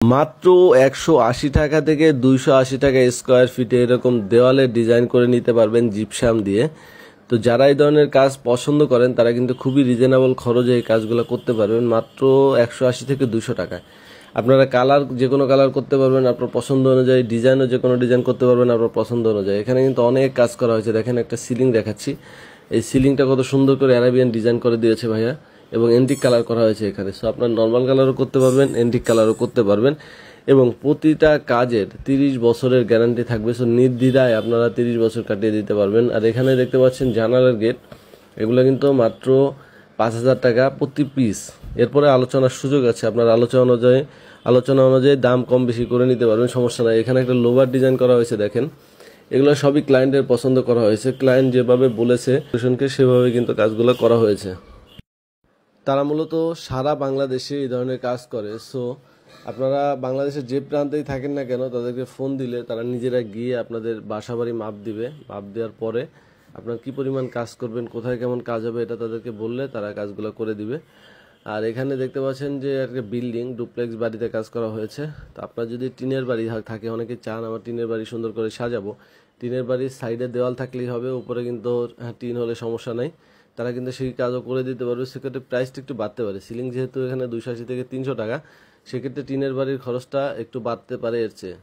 মাত্র 180 টাকা থেকে 280 টাকা স্কোয়ার ফিটে এরকম দেওয়ালে ডিজাইন করে নিতে পারবেন জিপসাম দিয়ে। তো যারা এই ধরনের কাজ পছন্দ করেন তারা কিন্তু খুবই রিজনেবল খরচে এই কাজগুলো করতে পারবেন মাত্র 180 থেকে 200 টাকায়। আপনারা কালার যে কোনো কালার করতে পারবেন আপনার পছন্দ অনুযায়ী, ডিজাইনও যে কোনো ডিজাইন করতে পারবেন আপনার পছন্দ অনুযায়ী। এখানে কিন্তু অনেক কাজ করা হয়েছে, দেখেন একটা সিলিং দেখাচ্ছি, এই সিলিংটা কত সুন্দর করে অ্যারাবিয়ান ডিজাইন করে দিয়েছে ভাইয়া, এবং এন্টিক কালার করা হয়েছে এখানে। সো আপনার নর্মাল কালারও করতে পারবেন, এন্টিক কালারও করতে পারবেন, এবং প্রতিটা কাজের 30 বছরের গ্যারান্টি থাকবে। সো নির্দ্বিধায় আপনারা 30 বছর কাটিয়ে দিতে পারবেন। আর এখানে দেখতে পাচ্ছেন জানালার গেট, এগুলো কিন্তু মাত্র 5,000 টাকা প্রতি পিস। এরপরে আলোচনার সুযোগ আছে, আপনার আলোচনা অনুযায়ী দাম কম বেশি করে নিতে পারবেন, সমস্যা নাই। এখানে একটা লোভার ডিজাইন করা হয়েছে, দেখেন এগুলো সবই ক্লায়েন্টের পছন্দ করা হয়েছে, ক্লায়েন্ট যেভাবে বলেছে সেভাবে কিন্তু কাজগুলো করা হয়েছে। তারা মূলত সারা বাংলাদেশে এই ধরনের কাজ করে। সো আপনারা বাংলাদেশের যে প্রান্তেই থাকেন না কেন তাদেরকে ফোন দিলে তারা নিজেরা গিয়ে আপনাদের বাসাবাড়ি মাপ দিবে। মাপ দেওয়ার পরে আপনার কি পরিমাণ কাজ করবেন, কোথায় কেমন কাজ হবে এটা তাদেরকে বললে তারা কাজগুলো করে দিবে। আর এখানে দেখতে পাচ্ছেন যে একটা বিল্ডিং ডুপ্লেক্স বাড়িতে কাজ করা হয়েছে। তো আপনার যদি টিনের বাড়ি থাকে, অনেকে চান আমার টিনের বাড়ি সুন্দর করে সাজাবো, টিনের বাড়ির সাইডে দেওয়াল থাকলেই হবে, উপরে কিন্তু টিন হলে সমস্যা নাই, তারা কিন্তু সেই কাজও করে দিতে পারবে। সেক্ষেত্রে প্রাইসটা একটু বাড়তে পারে, সিলিং যেহেতু এখানে 280 থেকে 300 টাকা, সেক্ষেত্রে টিনের বাড়ির খরচটা একটু বাড়তে পারে এর চেয়ে।